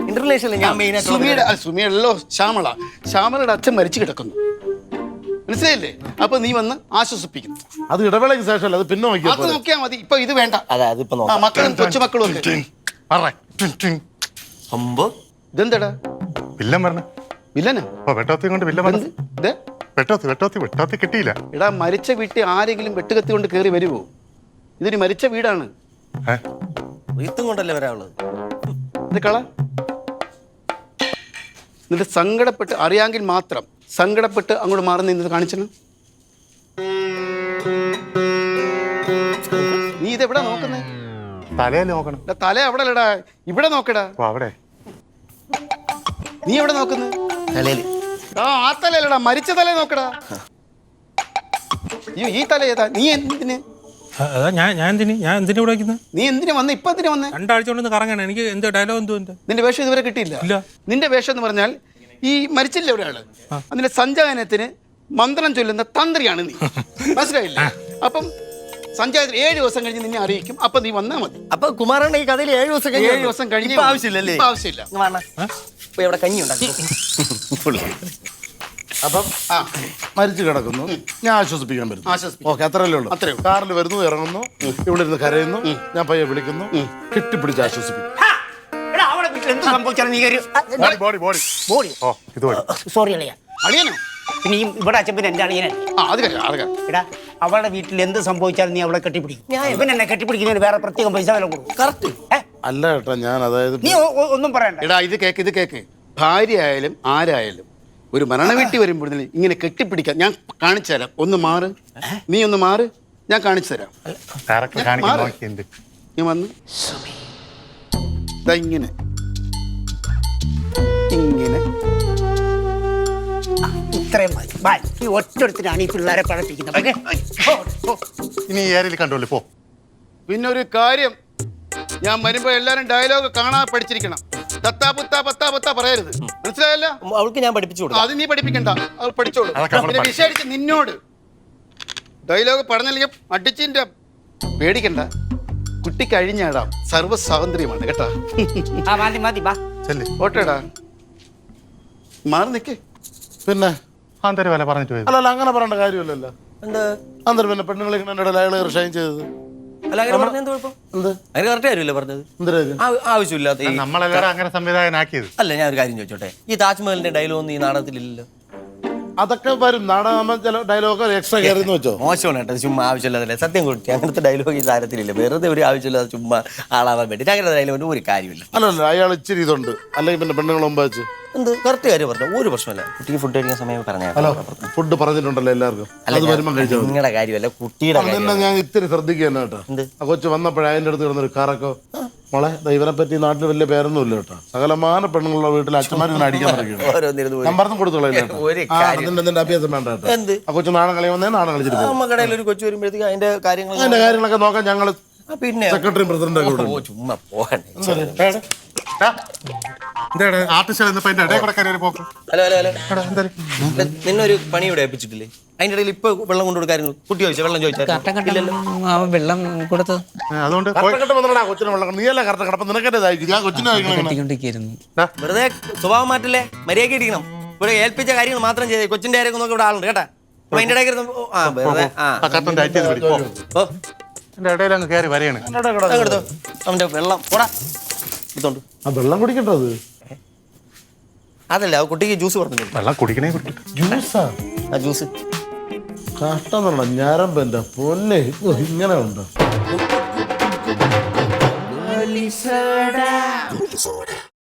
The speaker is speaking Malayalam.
ഇന്റർനാഷണൽ ഞാൻ മെയിൻ സുമിയല്ലോ ശ്യാമളയുടെ അച്ഛൻ മരിച്ചു കിടക്കുന്നു, മനസ്സിലായില്ലേ? അപ്പൊ നീ വന്ന് ആശ്വസിപ്പിക്കുന്നു. അത് ഇടവേളയ്ക്ക് ശേഷമല്ല, അത് പിന്നെ അത് നോക്കിയാ മതി. ഇപ്പൊ ഇത് വേണ്ട. മക്കളും കൊച്ചുമക്കളും ഉണ്ട്. ഇതെന്താടാ വില്ലൻ പറഞ്ഞ വില്ലന് വെട്ടോത്തി കൊണ്ട് വില്ലൻ വെട്ടോത്തി കിട്ടിയില്ല. എടാ, മരിച്ച വീട്ടിൽ ആരെങ്കിലും വെട്ടുകത്തി കൊണ്ട് കയറി വരുവോ? ഇതൊരു മരിച്ച വീടാണ്. കൊണ്ടല്ലേ വരാനുള്ളത്. ഇത് കള. എന്നിട്ട് സങ്കടപ്പെട്ട് അറിയാമെങ്കിൽ മാത്രം സങ്കടപ്പെട്ട് അങ്ങോട്ട് മാറുന്ന ഇന്നത് കാണിച്ചു. നീ ഇതെവിടാ നോക്കുന്നേ? തലയിൽ നോക്കണം. തല അവിടെ അല്ലടാ, ഇവിടെ നോക്കടാ. അവിടെ നീ എവിടെ നോക്കുന്നത്? തലയിൽ. ആ തലയല്ലടാ, മരിച്ച തല നോക്കടാ. ഈ തല ഏതാ? നീ എന്തിന് ഇവിടെ വയ്ക്കുന്നത്? നീ എന്തിനു വന്ന്? ഇപ്പൊ എന്തിനു വന്ന്? 2 ആഴ്ച കൊണ്ട് കറങ്ങണം. എനിക്ക് എന്ത് ഡയലോഗ് എന്തോ? നിന്റെ വേഷം ഇതുവരെ കിട്ടിയില്ല. നിന്റെ വേഷം എന്ന് പറഞ്ഞാൽ ഈ മരിച്ചില്ലേ ഒരാള്, അതിന്റെ സഞ്ചയനത്തിന് മന്ത്രം ചൊല്ലുന്ന തന്ത്രിയാണ് നീ, മനസ്സിലായില്ല? അപ്പം സഞ്ചയനത്തിന് 7 ദിവസം കഴിഞ്ഞ് നിന്നെ അറിയിക്കും. അപ്പൊ നീ വന്നാ മതി. അപ്പൊ കുമാരന്റെ ഈ കഥയിൽ 7 ദിവസം കഴിഞ്ഞ് ആവശ്യമില്ലല്ലേ? ആവശ്യമില്ല. ഇവിടെ കഞ്ഞി ഉണ്ടാക്കി. അപ്പം മരിച്ചു കിടക്കുന്നു, ഞാൻ ആശ്വസിപ്പിക്കാൻ പറ്റും. ഓക്കെ, അത്രയല്ലേ ഉള്ളൂ. കാറിൽ വരുന്നു, ഇറങ്ങുന്നു, ഇവിടെ ഇരുന്ന് കരയുന്നു, ഞാൻ പയ്യെ വിളിക്കുന്നു, കെട്ടിപ്പിടിച്ച് ആശ്വസിപ്പിക്കും. സോറി അളിയാ. അളിയനോ? പിന്നെ ഇവിടെ അച്ഛൻ പിന്നെ എന്റെ അളിയനല്ലേ? എടാ, അവളുടെ വീട്ടിൽ എന്ത് സംഭവിച്ചാലും നീ അവളെ കെട്ടിപ്പിടിക്കും. ഇവൻ എന്നെ കെട്ടിപ്പിടിക്കുന്നതിന് വേറെ പ്രത്യേകം പൈസ വില കൊടുക്കും. കറക്റ്റ്. അല്ല ഏട്ടാ, ഞാൻ അതായത് നീ ഒന്നും പറയണ്ട. എടാ, ഇത് കേക്ക്. ഭാര്യ ആയാലും ആരായാലും ഒരു മരണ വീട്ടിൽ വരുമ്പോഴേ ഇങ്ങനെ കെട്ടിപ്പിടിക്കാം. ഞാൻ കാണിച്ചു തരാം. ഒന്ന് മാറ്, നീ ഒന്ന് മാറ്, ഞാൻ കാണിച്ചു തരാം. ഞാൻ വന്ന് ഇങ്ങനെ ഇങ്ങനെ ഇത്രയും മതി. ഈ ഒറ്റടുത്തിനാണ് ഈ പിള്ളേരെ പഠിപ്പിക്കുന്നത്. ഇനി ഏരിയയിൽ കണ്ടോളൂ പോ. പിന്നെ ഒരു കാര്യം, ഞാൻ വരുമ്പോ എല്ലാരും ഡയലോഗ് കാണാൻ പഠിച്ചിരിക്കണം. തത്താ പുത്താ പത്താ പത്താ പറയരുത്, മനസ്സിലായല്ലോ? അവൾക്ക് ഞാൻ പഠിപ്പിച്ചു കൊടുക്കും. അത് നീ പഠിപ്പിക്കണ്ട, അത് പഠിച്ചോളൂ. വിശേഷിച്ച് നിന്നോട് ഡയലോഗ് പറഞ്ഞില്ലെങ്കിൽ അടിച്ചിന്റെ പേടിക്കണ്ട. കുട്ടി കഴിഞ്ഞാടാം, സർവ്വ സ്വാതന്ത്ര്യമാണ് കേട്ടാ. ഓട്ടേടാ, മാറി നിക്കേ. പിന്നെ വില പറഞ്ഞിട്ട് അല്ലല്ല, അങ്ങനെ പറയേണ്ട കാര്യമല്ലല്ലോ. അന്തരം പിന്നെ പെണ്ണുങ്ങളെ അയാൾ ഷൈൻ ചെയ്തത് ആവശ്യമില്ലാത്ത നമ്മളെല്ലാരും അങ്ങനെ സംവിധായകനാക്കിയത് അല്ല. ഞാൻ ഒരു കാര്യം ചോദിച്ചോട്ടെ, ഈ താജ്മഹലിന്റെ ഡയലോഗ് ഈ നാടകത്തിലില്ലല്ലോ. അതൊക്കെ വരും. നാടകം ചില ഡയലോഗ് എക്സ്ട്രാ കയറിന്ന് വെച്ചോ. മോശമാണ് കേട്ടോ, ചുമ്മാ ആവശ്യമില്ലാതല്ലേ. സത്യം കൊടുത്തി അങ്ങനത്തെ ഡയലോഗ് ഈ താരത്തിലില്ല. വെറുതെ ഒരു ആവശ്യമില്ലാതെ ചുമ്മാ ആളാവാൻ വേണ്ടി അങ്ങനത്തെ ഡയലോഗിന് ഒരു കാര്യമില്ല. അല്ലല്ല, അയാൾ ഇച്ചിരി ഇതുണ്ട്. അല്ലെങ്കിൽ പിന്നെ പെണ്ണുങ്ങൾ മുമ്പ് വെച്ച് എന്ത് കറക്റ്റ് കാര്യം പറഞ്ഞു, ഒരു പ്രശ്നമല്ല. കുട്ടിക്ക് ഫുഡ് കഴിക്കുന്ന സമയം പറഞ്ഞാൽ ഫുഡ് പറഞ്ഞിട്ടുണ്ടല്ലോ എല്ലാവർക്കും. അത് വരുമ്പോൾ കഴിച്ചാൽ നിങ്ങളുടെ കാര്യമല്ല, കുട്ടിയുടെ കാര്യം. ഞാൻ ഇത്തിരി ശ്രദ്ധിക്കുകയാണ് കേട്ടോ. ആ കൊച്ചു വന്നപ്പോഴേ അതിൻ്റെ അടുത്ത് കിടന്നൊരു കറക്കോ. മോളെ, ഇവനെ പറ്റി നാട്ടിൽ വലിയ പേരൊന്നും ഇല്ല കേട്ടോ. സകലമാന പെണ്ണുങ്ങളുടെ വീട്ടിൽ അച്ഛന്മാർ ഇങ്ങനെ അടിക്കാൻ പറയുകയാണ്. നമ്പർന്നും കൊടുത്തോളൂ. അതിന്റെ അഭ്യാസം വേണ്ട കേട്ടോ. ആ കൊച്ചു നാടൻ കളി വന്നേ നാടൻ കളിച്ചിട്ട് നമുക്കിടയിൽ ഒരു കൊച്ചു വരുമ്പോഴത്തേക്ക് അതിന്റെ കാര്യങ്ങളൊക്കെ നോക്കാൻ ഞങ്ങൾ പിന്നെ സെക്രട്ടറിയും പ്രസിഡന്റും ചുമ്മാ പോകണ്ടേ. നിന്നൊരു പണി ഇവിടെ ഏൽപ്പിച്ചിട്ടില്ലേ? അതിന്റെ ഇടയിൽ ഇപ്പൊ വെള്ളം കൊണ്ടു കൊടുക്കായിരുന്നു. കുട്ടി ചോദിച്ചാൽ വെള്ളം ചോദിച്ചാൽ വെള്ളം കൊടുത്തത് അതുകൊണ്ട് വെറുതെ സ്വഭാവം മാറ്റല്ലേ, മര്യാദ ഇരിക്കണം. ഇവിടെ ഏൽപ്പിച്ച കാര്യങ്ങൾ മാത്രം ചെയ്തേ. കൊച്ചിന്റെ കാര്യങ്ങൾ നോക്കി ഇവിടെ ആളുണ്ട് കേട്ടാ. അതിന്റെ ഇടയിൽ അവന്റെ വെള്ളം പോടാ എടുത്തോണ്ട്. വെള്ളം കുടിക്കണ്ടത് അതല്ല, കുട്ടിക്ക് ജ്യൂസ് പറഞ്ഞു. വെള്ളം കുടിക്കണേ. ജ്യൂസാ? ആ ജ്യൂസ് കഷ്ടം ഞരമ്പെന്റെ പൊന്നെ, ഇങ്ങനെ ഉണ്ടോ?